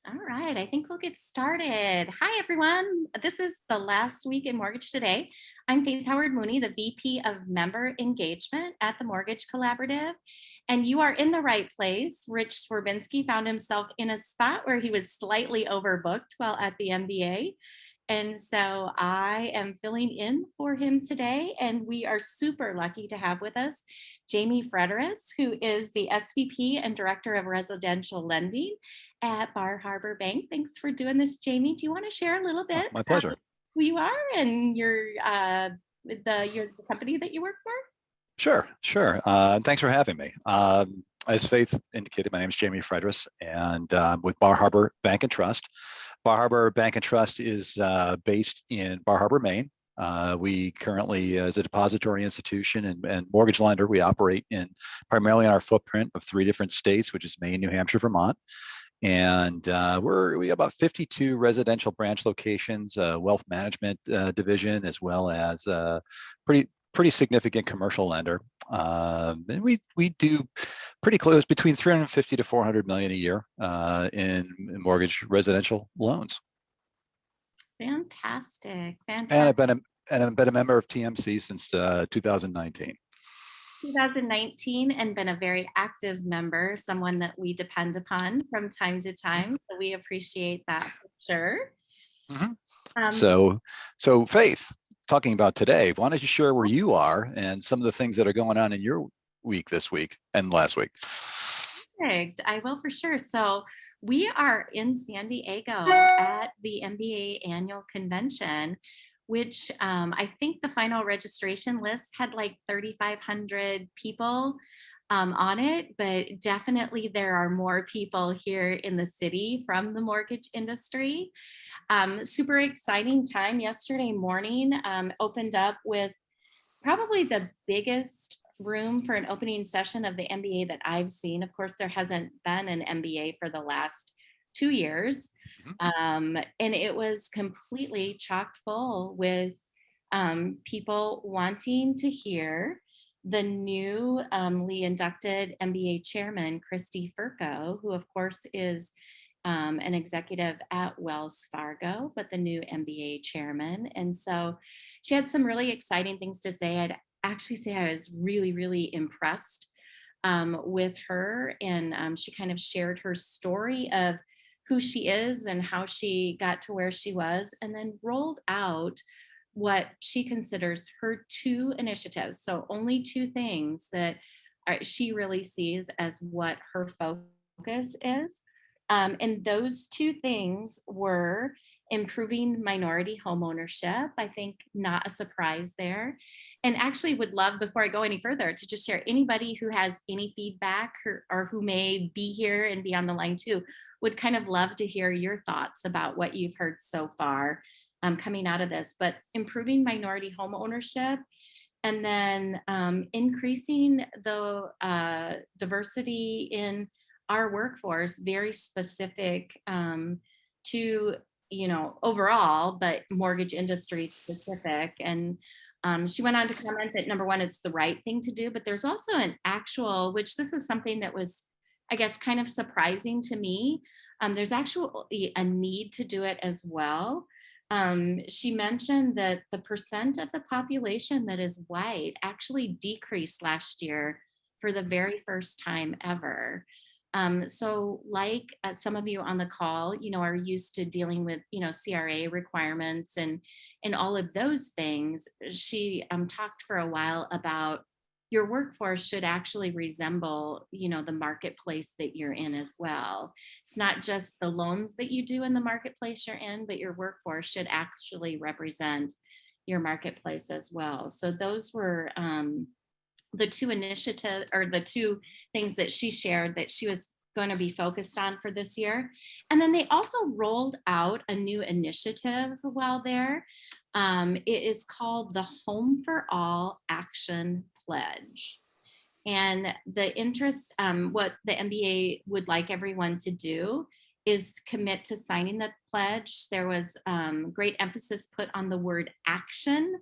All right, I think we'll get started. Hi, everyone. This is the last week in Mortgage Today. I'm Faith Howard Mooney, the VP of Member Engagement at the Mortgage Collaborative. And you are in the right place. Rich Swerbinsky found himself in a spot where he was slightly overbooked while at the MBA. And so I am filling in for him today. And we are super lucky to have with us Jaime Frederes, who is the SVP and Director of Residential Lending at Bar Harbor Bank. Thanks for doing this, Jaime. Do you want to share a little Oh, bit my about pleasure. who you are and the company that you work for? Sure. Thanks for having me. As Faith indicated, my name is Jaime Frederes, and with Bar Harbor Bank and Trust. Bar Harbor Bank and Trust is based in Bar Harbor, Maine. We currently, as a depository institution and mortgage lender, we operate in primarily on our footprint of 3 different states, which is Maine, New Hampshire, Vermont. And we have about 52 residential branch locations, wealth management division, as well as pretty significant commercial lender. And we do pretty close between 350 to 400 million a year in mortgage residential loans. Fantastic. And I've been a member of TMC since 2019. 2019 and been a very active member, someone that we depend upon from time to time. So we appreciate that for sure. Mhm. Um, So Faith, talking about today, why don't you share where you are and some of the things that are going on in your week this week and last week? Perfect. I will for sure. So we are in San Diego at the MBA annual convention, which I think the final registration list had like 3,500 people on it, but definitely there are more people here in the city from the mortgage industry. Super exciting time yesterday morning. Opened up with probably the biggest room for an opening session of the MBA that I've seen. Of course, there hasn't been an MBA for the last 2 years. Mhm. And it was completely chock full with people wanting to hear the newly inducted MBA chairman, Christy Furco, who of course is an executive at Wells Fargo, but the new MBA chairman. And so she had some really exciting things to say. I'd actually say I was really, really impressed with her. And she kind of shared her story of who she is and how she got to where she was, and then rolled out what she considers her 2 initiatives. So only 2 things that she really sees as what her focus is. And those 2 things were improving minority homeownership. I think not a surprise there. And actually would love, before I go any further, to just share anybody who has any feedback or who may be here and be on the line too, would kind of love to hear your thoughts about what you've heard so far coming out of this. But improving minority home ownership, and then increasing the diversity in our workforce, very specific to overall, but mortgage industry specific. And she went on to comment that number one, it's the right thing to do, but there's also an actual, which this was something that was, I guess, kind of surprising to me. There's actually a need to do it as well. She mentioned that the percent of the population that is white actually decreased last year for the very first time ever. So like some of you on the call, are used to dealing with, CRA requirements and all of those things. She talked for a while about your workforce should actually resemble, the marketplace that you're in as well. It's not just the loans that you do in the marketplace you're in, but your workforce should actually represent your marketplace as well. So those were the 2 initiatives, or the 2 things that she shared that she was going to be focused on for this year. And then they also rolled out a new initiative while there. It is called the Home for All Action Pledge. And the interest, what the MBA would like everyone to do is commit to signing the pledge. There was great emphasis put on the word action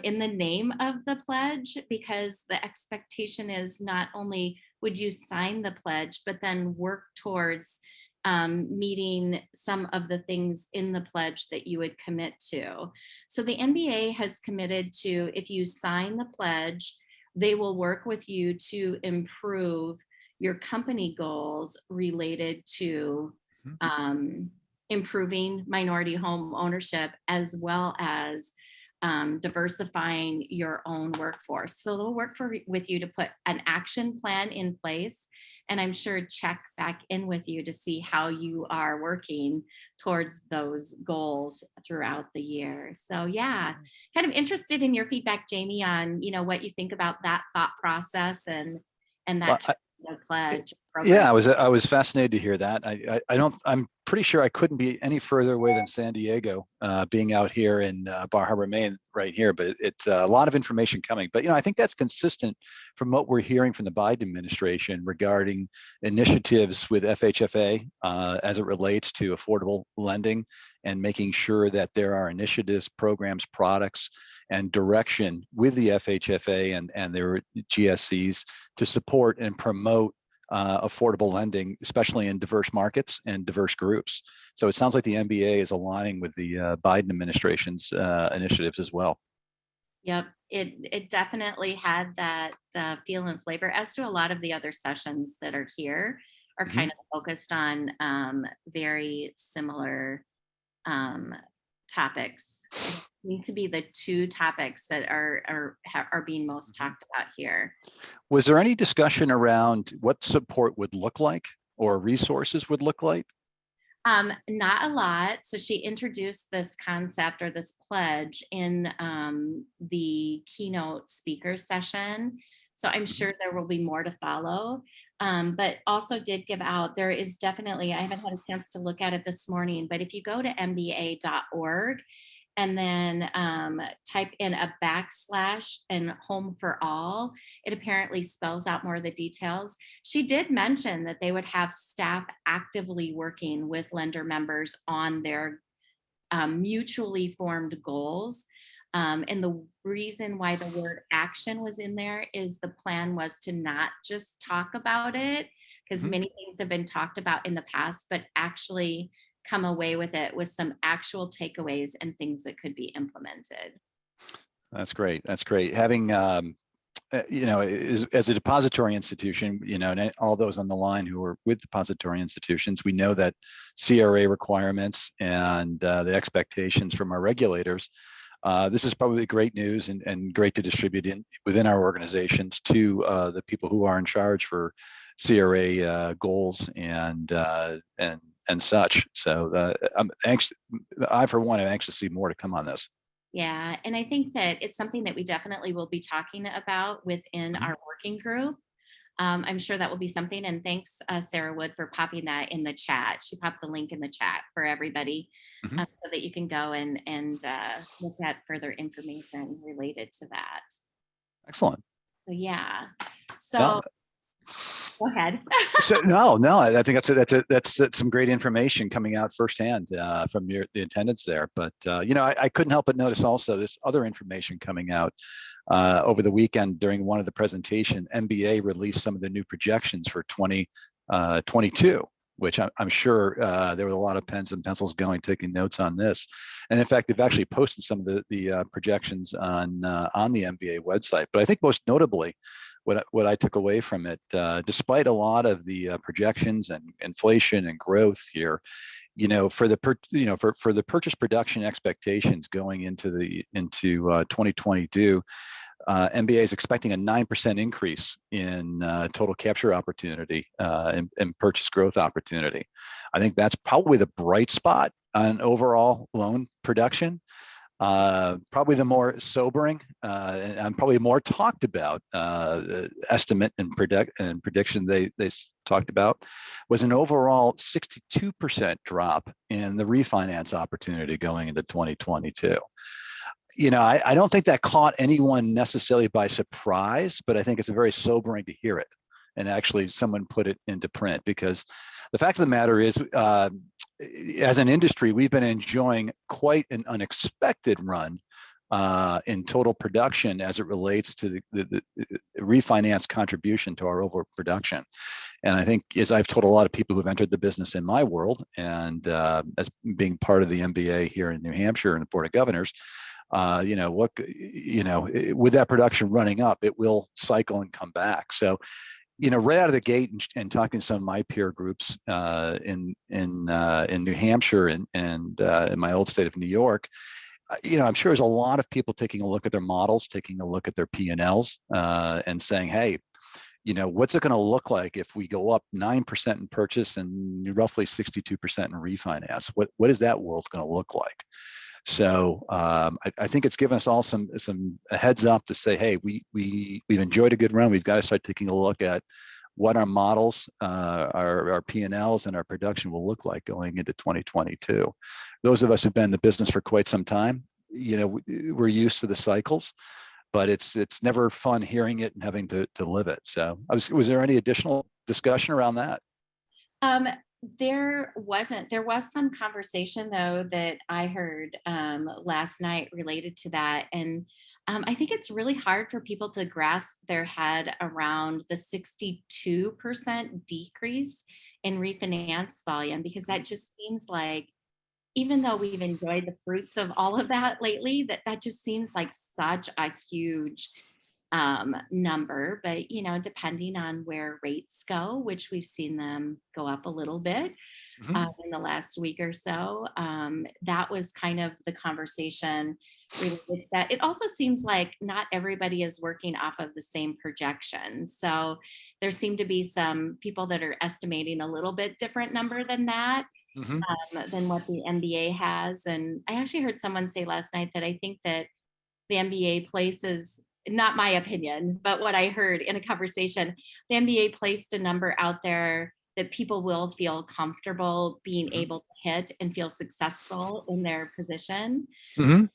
in the name of the pledge, because the expectation is not only would you sign the pledge, but then work towards meeting some of the things in the pledge that you would commit to. So the MBA has committed to, if you sign the pledge, they will work with you to improve your company goals related to improving minority home ownership, as well as diversifying your own workforce. So they'll work with you to put an action plan in place, and I'm sure check back in with you to see how you are working towards those goals throughout the year. So yeah, kind of interested in your feedback, Jamie, on what you think about that thought process and that pledge program. Yeah, I was fascinated to hear that. I'm pretty sure I couldn't be any further away than San Diego, being out here in Bar Harbor, Maine, right here. But it's a lot of information coming. But I think that's consistent from what we're hearing from the Biden administration regarding initiatives with FHFA as it relates to affordable lending, and making sure that there are initiatives, programs, products, and direction with the FHFA and their GSEs to support and promote affordable lending, especially in diverse markets and diverse groups. So it sounds like the MBA is aligning with the Biden administration's initiatives as well. Yep, it definitely had that feel and flavor, as to a lot of the other sessions that are here are kind of focused on very similar topics. Need to be the two topics that are being most talked about here. Was there any discussion around what support would look like or resources would look like? Not a lot. So she introduced this concept, or this pledge, in the keynote speaker session. So I'm sure there will be more to follow, but also did give out, there is definitely, I haven't had a chance to look at it this morning, but if you go to mba.org and then type in a backslash and home for all, it apparently spells out more of the details. She did mention that they would have staff actively working with lender members on their mutually formed goals. And the reason why the word action was in there is the plan was to not just talk about it, because many things have been talked about in the past, but actually come away with it with some actual takeaways and things that could be implemented. That's great. That's great. Having, as a depository institution, and all those on the line who are with depository institutions, we know that CRA requirements and the expectations from our regulators, this is probably great news and great to distribute within our organizations to the people who are in charge for CRA goals and such. So I'm anxious. I, for one, am anxious to see more to come on this. Yeah, and I think that it's something that we definitely will be talking about within our working group. I'm sure that will be something. And thanks, Sarah Wood, for popping that in the chat. She popped the link in the chat for everybody so that you can go and look at further information related to that. Excellent. So yeah. So go ahead. So no, I think that's some great information coming out firsthand from the attendance there. But I couldn't help but notice also this other information coming out over the weekend during one of the presentation. MBA released some of the new projections for 2022, which I'm sure there were a lot of pens and pencils going, taking notes on this. And in fact, they've actually posted some of the projections on the MBA website. But I think most notably, what I took away from it, despite a lot of the projections and inflation and growth here, for the purchase production expectations going into 2022, MBA is expecting a 9% increase in total capture opportunity and purchase growth opportunity. I think that's probably the bright spot on overall loan production. Probably the more sobering and probably more talked about estimate and prediction they talked about was an overall 62% drop in the refinance opportunity going into 2022. I don't think that caught anyone necessarily by surprise, but I think it's very sobering to hear it. And actually someone put it into print, because the fact of the matter is, as an industry, we've been enjoying quite an unexpected run in total production as it relates to the refinance contribution to our overall production. And I think, as I've told a lot of people who've entered the business in my world, and as being part of the MBA here in New Hampshire and the Board of Governors, with that production running up, it will cycle and come back. So, right out of the gate, and talking to some of my peer groups in New Hampshire and in my old state of New York, I'm sure there's a lot of people taking a look at their models, taking a look at their P&Ls, and saying, hey, what's it going to look like if we go up 9% in purchase and roughly 62% in refinance? What is that world going to look like? So I think it's given us all some a heads up to say, hey, we've enjoyed a good run. We've got to start taking a look at what our models, our P&Ls, and our production will look like going into 2022. Those of us who've been in the business for quite some time, we're used to the cycles, but it's never fun hearing it and having to live it. So was there any additional discussion around that? There wasn't. There was some conversation, though, that I heard last night related to that. And I think it's really hard for people to grasp their head around the 62% decrease in refinance volume, because that just seems like, even though we've enjoyed the fruits of all of that lately, that just seems like such a huge number. But depending on where rates go, which we've seen them go up a little bit in the last week or so, that was kind of the conversation related to that. It also seems like not everybody is working off of the same projections. So there seem to be some people that are estimating a little bit different number than that. Than what the MBA has. And I actually heard someone say last night that I think that the MBA places, not my opinion, but what I heard in a conversation, the MBA placed a number out there that people will feel comfortable being able to hit and feel successful in their position. And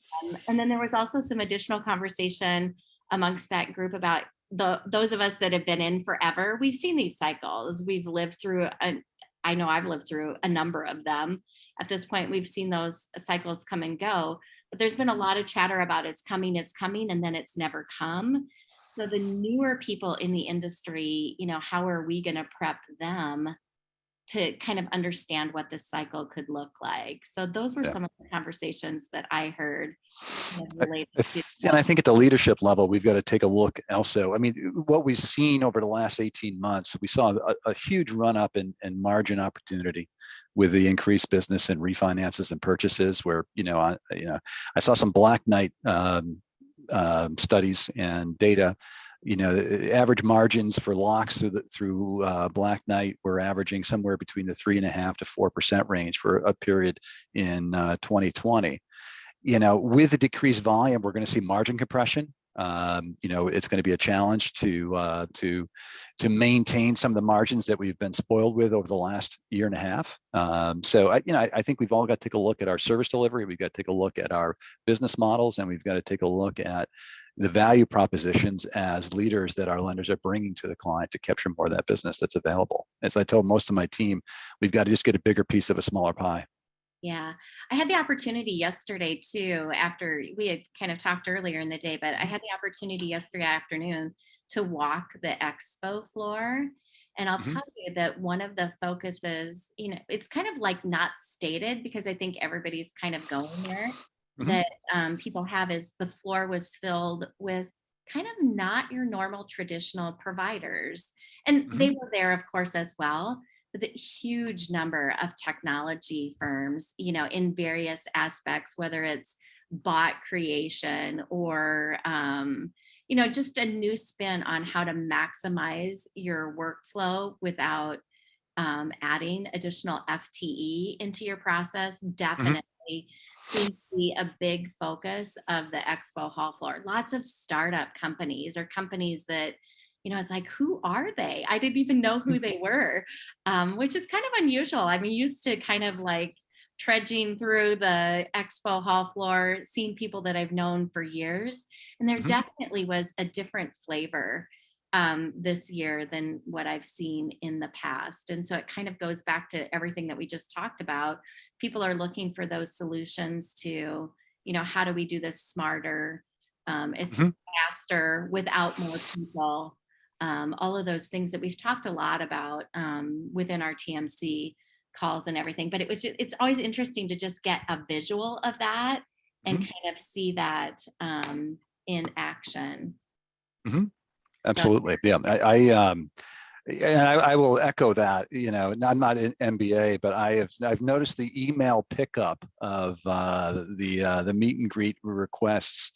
then there was also some additional conversation amongst that group about those of us that have been in forever. We've seen these cycles. We've lived through I know I've lived through a number of them. At this point, we've seen those cycles come and go, but there's been a lot of chatter about it's coming, and then it's never come. So the newer people in the industry, how are we going to prep them to kind of understand what this cycle could look like? So those were some of the conversations that I heard related to. And I think at the leadership level, we've got to take a look also. I mean, what we've seen over the last 18 months, we saw a huge run up in margin opportunity with the increased business and refinances and purchases, where, I saw some Black Knight studies and data. The average margins for locks through Black Knight were averaging somewhere between the 3.5% to 4% range for a period in 2020. With the decreased volume, we're going to see margin compression. It's going to be a challenge to maintain some of the margins that we've been spoiled with over the last year and a half. So I think we've all got to take a look at our service delivery. We've got to take a look at our business models, and we've got to take a look at the value propositions as leaders that our lenders are bringing to the client to capture more of that business that's available. As I told most of my team, we've got to just get a bigger piece of a smaller pie. Yeah, I had the opportunity yesterday too, after we had kind of talked earlier in the day, but I had the opportunity yesterday afternoon to walk the expo floor. And I'll tell you that one of the focuses, it's kind of like not stated, because I think everybody's kind of going there, that people have, is the floor was filled with kind of not your normal traditional providers. And they were there, of course, as well. But the huge number of technology firms, in various aspects, whether it's bot creation or, just a new spin on how to maximize your workflow without adding additional FTE into your process, definitely seems to be a big focus of the expo hall floor. Lots of startup companies, or companies that, it's like, who are they? I didn't even know who they were, which is kind of unusual. I'm used to kind of like trudging through the expo hall floor, seeing people that I've known for years. And there definitely was a different flavor this year than what I've seen in the past. And so it kind of goes back to everything that we just talked about. People are looking for those solutions to, how do we do this smarter, is Mhm. faster without more people, all of those things that we've talked a lot about within our TMC calls and everything. But it's always interesting to just get a visual of that and Mhm. kind of see that in action. Mhm. So Absolutely. Yeah. And I will echo that. I'm not an MBA, but I've noticed the email pickup of the meet and greet requests.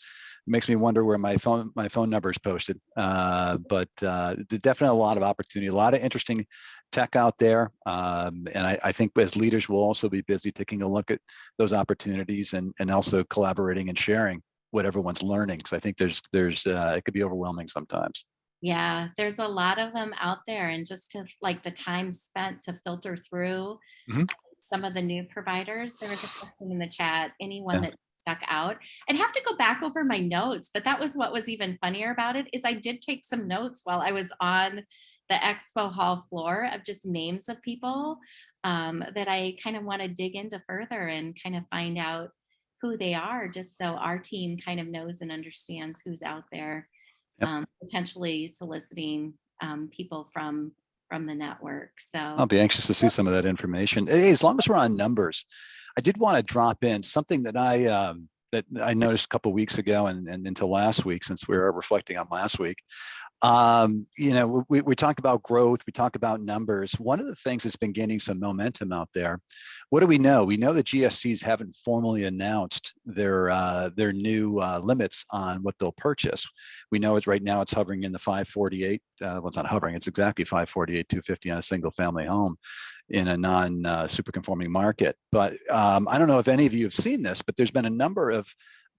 It makes me wonder where my phone number is posted. But definitely a lot of opportunity, a lot of interesting tech out there. And I think as leaders, we'll also be busy taking a look at those opportunities and also collaborating and sharing what everyone's learning. Because I think there's it could be overwhelming sometimes. yeah, there's a lot of them out there, and just to like the time spent to filter through Mhm. some of the new providers. There was a question in the chat, anyone Yeah. that stuck out. I'd have to go back over my notes, but that was what was even funnier about it, is I did take some notes while I was on the expo hall floor of just names of people that I kind of want to dig into further and kind of find out who they are, just so our team kind of knows and understands who's out there Yep. potentially soliciting people from the network. I'll So be anxious to see some of that information. Hey, as long as we're on numbers, I did want to drop in something that I noticed a couple of weeks ago and into last week, since we were reflecting on last week. We talk about growth, we talk about numbers. One of the things that's been gaining some momentum out there, what do we know? We know that GSCs haven't formally announced their new limits on what they'll purchase. We know it right now, it's hovering in the 548. Well, it's not hovering, it's exactly 548, 250 on a single family home in a non-super conforming market. But I don't know if any of you have seen this, but there's been a number of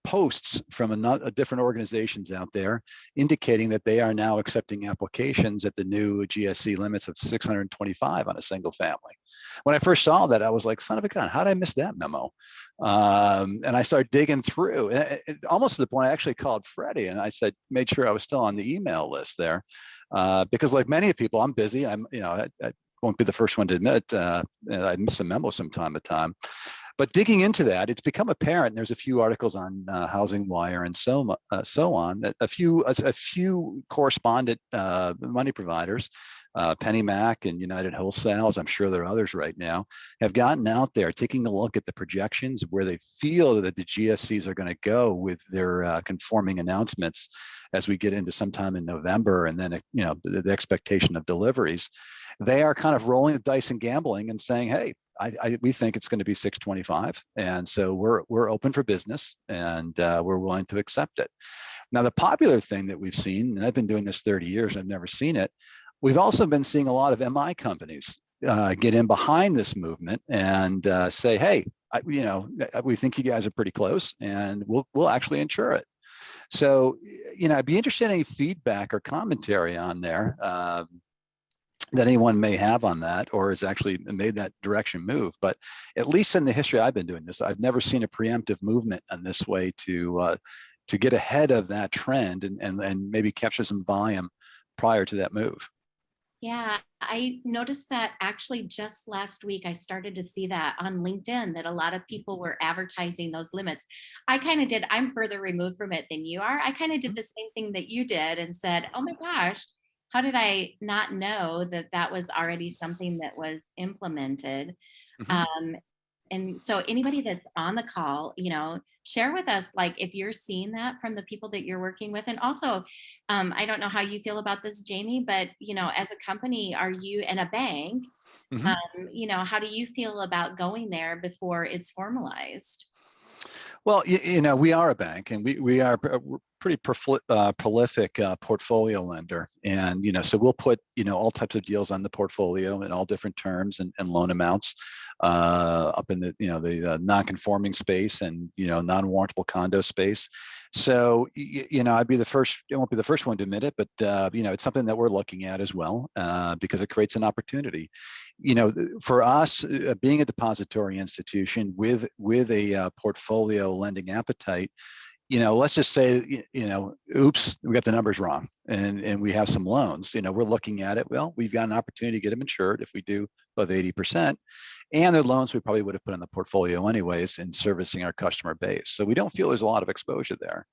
posts from a different organizations out there indicating that they are now accepting applications at the new GSC limits of 625 on a single family. When I first saw that, I was like, son of a gun, how did I miss that memo? And I started digging through, almost to the point I actually called Freddie and I said, made sure I was still on the email list there. Because like many people, I'm busy. I won't be the first one to admit I miss a memo from time to time. But digging into that, it's become apparent. There's a few articles on Housing Wire and so on that a few correspondent money providers, Penny Mac and United Wholesale, as I'm sure there are others right now, have gotten out there taking a look at the projections of where they feel that the GSCs are going to go with their conforming announcements as we get into sometime in November, and then the expectation of deliveries. They are kind of rolling the dice and gambling and saying, hey, we think it's going to be 625, and so we're open for business, and we're willing to accept it. Now, the popular thing that we've seen, and I've been doing this 30 years, I've never seen it. We've also been seeing a lot of MI companies get in behind this movement and say, hey, we think you guys are pretty close, and we'll actually insure it. So, I'd be interested in any feedback or commentary on there. That anyone may have on that, or has actually made that direction move. But at least in the history I've been doing this, I've never seen a preemptive movement on this way to get ahead of that trend and maybe capture some volume prior to that move. yeah, I noticed that actually just last week. I started to see that on LinkedIn, that a lot of people were advertising those limits. I kind of did. I'm further removed from it than you are. I kind of did the same thing that you did and said, oh my gosh, how did I not know that that was already something that was implemented? Mm-hmm. Um, and so anybody that's on the call, share with us, like, if you're seeing that from the people that you're working with. And also, I don't know how you feel about this, Jamie, but, as a company, are you in a bank? Mm-hmm. How do you feel about going there before it's formalized? Well, we are a bank, and we are we're pretty prolific portfolio lender, and so we'll put all types of deals on the portfolio in all different terms and loan amounts up in the non-conforming space and non-warrantable condo space. So I'd be the first. I won't be the first one to admit it, but it's something that we're looking at as well because it creates an opportunity. For us, being a depository institution with a portfolio lending appetite, let's just say, oops, we got the numbers wrong, and we have some loans. We're looking at it. Well, we've got an opportunity to get them insured if we do above 80%, and they're loans we probably would have put in the portfolio anyways in servicing our customer base. So we don't feel there's a lot of exposure there.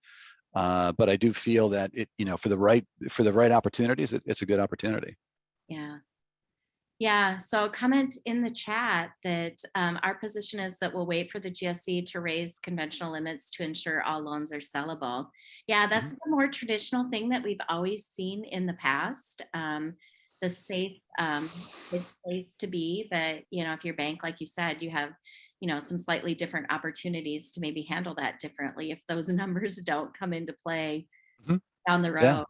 But I do feel that for the right opportunities, it's a good opportunity. Yeah. Yeah, so comment in the chat that our position is that we'll wait for the GSE to raise conventional limits to ensure all loans are sellable. Yeah, that's the more traditional thing that we've always seen in the past. The safe place to be, but if your bank, like you said, you have some slightly different opportunities to maybe handle that differently if those numbers don't come into play down the road. Yeah.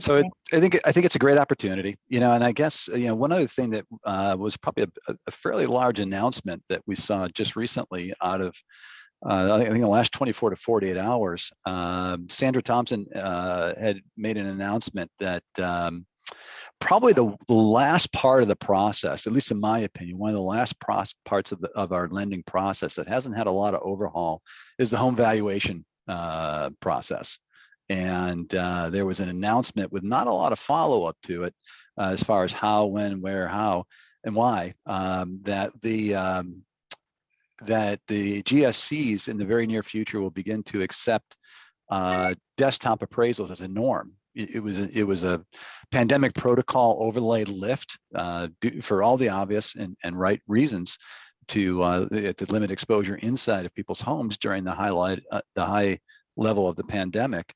So I think it's a great opportunity, and I guess, one other thing that was probably a fairly large announcement that we saw just recently out of, I think the last 24 to 48 hours, Sandra Thompson had made an announcement that probably the last part of the process, at least in my opinion, one of the last parts of our lending process that hasn't had a lot of overhaul is the home valuation process. And there was an announcement with not a lot of follow-up to it as far as how, when, where, how, and why, that the GSCs in the very near future will begin to accept desktop appraisals as a norm. It was a pandemic protocol overlaid lift for all the obvious and right reasons to limit exposure inside of people's homes during the high level of the pandemic.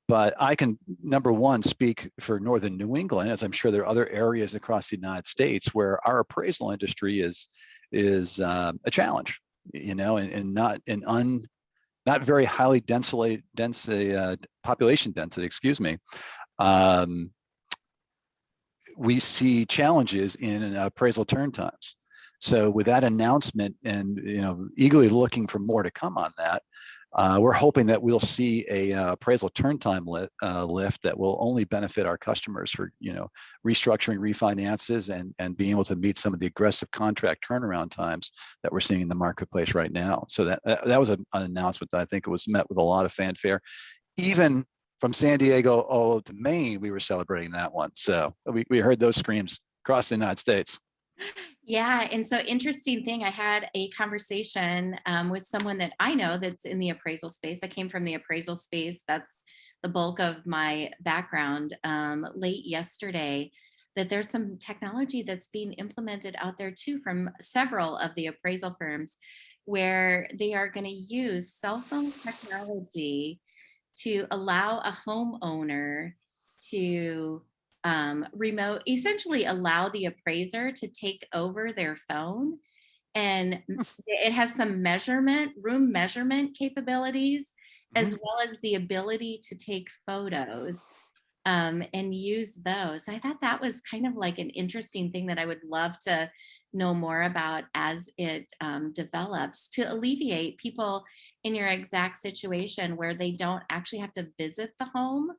But I can, number one, speak for Northern New England, as I'm sure there are other areas across the United States where our appraisal industry is a challenge, and not very highly population density, excuse me. We see challenges in appraisal turn times. So with that announcement and eagerly looking for more to come on that, we're hoping that we'll see a appraisal turn time lift that will only benefit our customers for restructuring refinances and being able to meet some of the aggressive contract turnaround times that we're seeing in the marketplace right now. So that was an announcement that I think it was met with a lot of fanfare. Even from San Diego all to Maine, we were celebrating that one. So we heard those screams across the United States. Yeah, and so interesting thing, I had a conversation with someone that I know that's in the appraisal space. I came from the appraisal space. That's the bulk of my background. Late yesterday, that there's some technology that's being implemented out there too from several of the appraisal firms, where they are going to use cell phone technology to allow a homeowner to essentially allow the appraiser to take over their phone. And it has some room measurement capabilities, as well as the ability to take photos and use those. So I thought that was kind of like an interesting thing that I would love to know more about as it develops, to alleviate people in your exact situation where they don't actually have to visit the home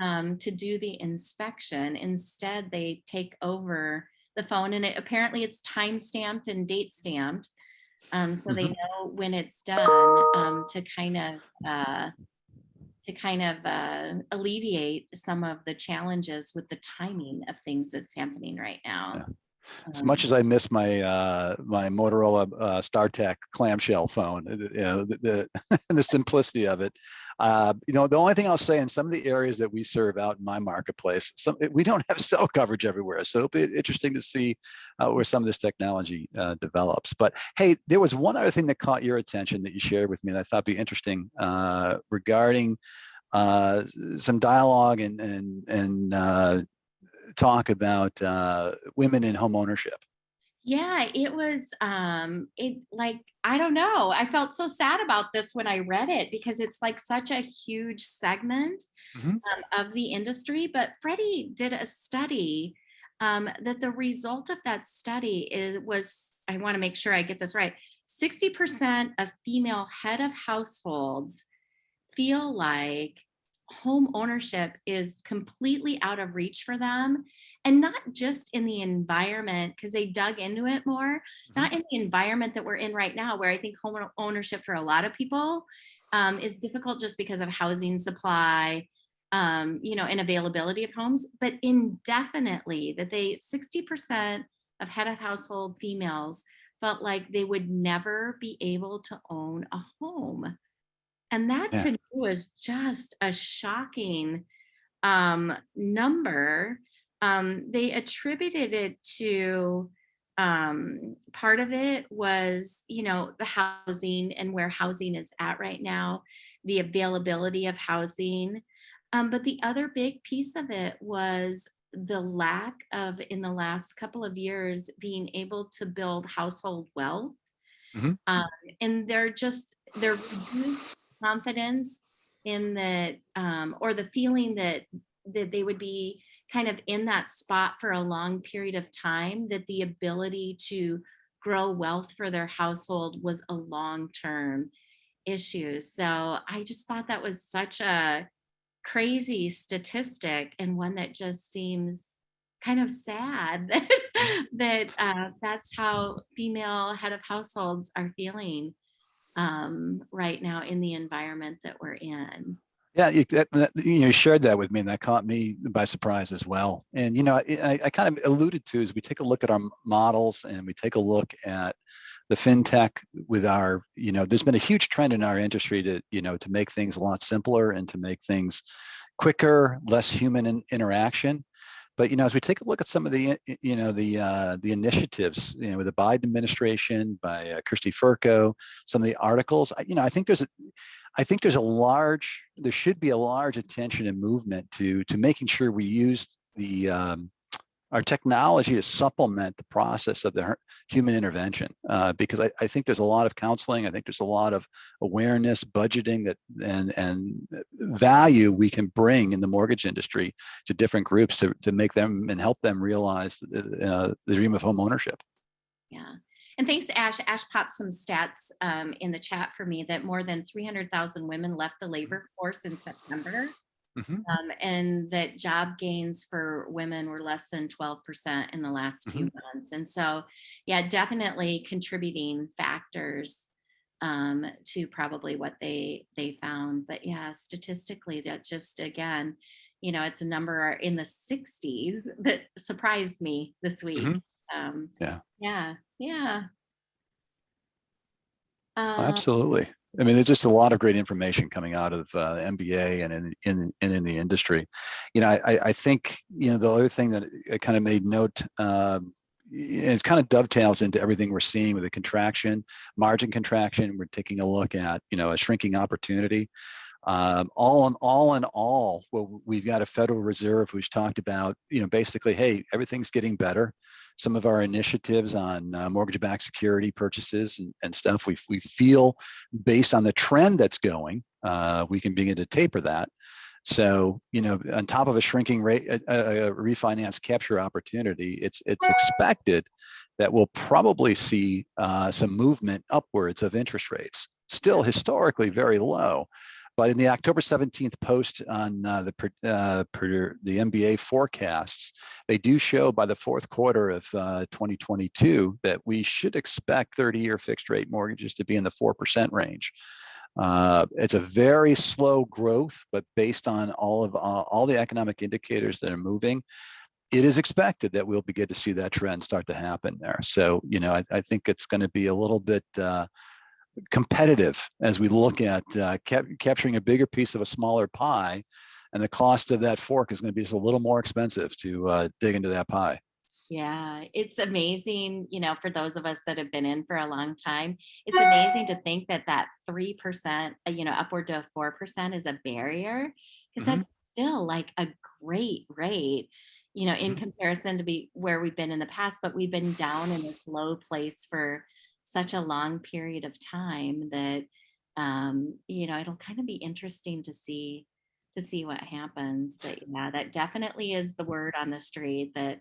to do the inspection. Instead, they take over the phone, and apparently it's time stamped and date stamped, so they know when it's done, to kind of alleviate some of the challenges with the timing of things that's happening right now. Yeah. As much as I miss my my Motorola StarTAC clamshell phone, the simplicity of it, the only thing I'll say, in some of the areas that we serve out in my marketplace, we don't have cell coverage everywhere. So it'll be interesting to see where some of this technology develops. But hey, there was one other thing that caught your attention that you shared with me that I thought would be interesting regarding some dialogue and talk about women in home ownership. Yeah, it was I don't know. I felt so sad about this when I read it, because it's like such a huge segment of the industry. But Freddie did a study that the result of that study was, I want to make sure I get this right, 60% of female head of households feel like home ownership is completely out of reach for them. And not just in the environment, because they dug into it more, not in the environment that we're in right now, where I think home ownership for a lot of people is difficult just because of housing supply, and availability of homes, but indefinitely that 60% of head of household females felt like they would never be able to own a home. And that Yeah. to me was just a shocking number. They attributed it to part of it was, the housing and where housing is at right now, the availability of housing. But the other big piece of it was the lack of, in the last couple of years, being able to build household wealth. Mhm. um, and their reduced confidence in that, or the feeling that they would be kind of in that spot for a long period of time, that the ability to grow wealth for their household was a long-term issue. So I just thought that was such a crazy statistic, and one that just seems kind of sad that's how female head of households are feeling right now in the environment that we're in. Yeah, you shared that with me, and that caught me by surprise as well. And I kind of alluded to, as we take a look at our models and we take a look at the fintech with our, there's been a huge trend in our industry to make things a lot simpler and to make things quicker, less human interaction. But as we take a look at some of the initiatives, with the Biden administration by Kirsty Furco, some of the articles, there should be a large attention and movement to making sure we use our technology to supplement the process of the human intervention, because I think there's a lot of counseling. I think there's a lot of awareness, budgeting and value we can bring in the mortgage industry to different groups to make them and help them realize the dream of home ownership. Yeah. And thanks to Ash. Ash popped some stats in the chat for me that more than 300,000 women left the labor force in September. Mm-hmm. And that job gains for women were less than 12% in the last few months. And so, yeah, definitely contributing factors to probably what they found. But yeah, statistically, that just, again, it's a number in the 60s that surprised me this week. Yeah. Yeah, yeah. Uh, Absolutely. I mean, there's just a lot of great information coming out of MBA and in the industry. I think the other thing that I kind of made note, it kind of dovetails into everything we're seeing with the margin contraction. We're taking a look at a shrinking opportunity. All in all, well, we've got a Federal Reserve who's talked about basically, hey, everything's getting better. Some of our initiatives on mortgage-backed security purchases and stuff, we feel based on the trend that's going, we can begin to taper that. So, on top of a shrinking rate, a refinance capture opportunity, it's expected that we'll probably see some movement upwards of interest rates, still historically very low. But in the October 17th post on the MBA forecasts, they do show by the fourth quarter of 2022 that we should expect 30-year fixed rate mortgages to be in the 4% range. It's a very slow growth, but based on all the economic indicators that are moving, it is expected that we'll begin to see that trend start to happen there. So, I think it's going to be a little bit competitive as we look at capturing a bigger piece of a smaller pie, and the cost of that fork is going to be just a little more expensive to dig into that pie. Yeah, it's amazing, for those of us that have been in for a long time, it's amazing to think that 3%, upward to 4% is a barrier, because that's still like a great rate, in comparison to where we've been in the past, but we've been down in this low place for such a long period of time that, it'll kind of be interesting to see what happens. But yeah, that definitely is the word on the street, that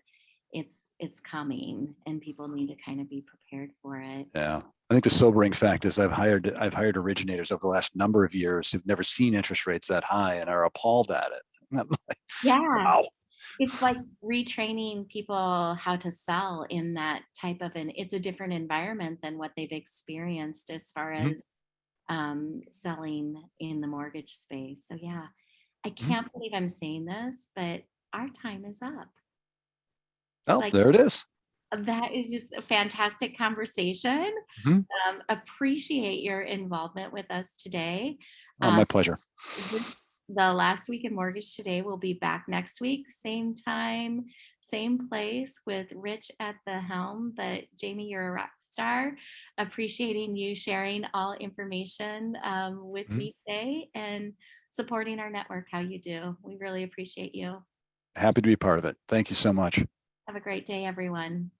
it's coming and people need to kind of be prepared for it. Yeah. I think the sobering fact is I've hired originators over the last number of years who've never seen interest rates that high and are appalled at it. Yeah. Wow. It's like retraining people how to sell in that type of it's a different environment than what they've experienced as far as selling in the mortgage space. So yeah, I Mhm. can't believe I'm saying this, but our time is up. It's Oh, like, there it is. that is just a fantastic conversation. Mhm. Appreciate your involvement with us today. Oh, my pleasure. This, the last week in Mortgage Today will be back next week, same time, same place with Rich at the helm. But Jamie, you're a rock star. Appreciating you sharing all information with Mhm. me today and supporting our network how you do. We really appreciate you. Happy to be part of it. Thank you so much. Have a great day, everyone.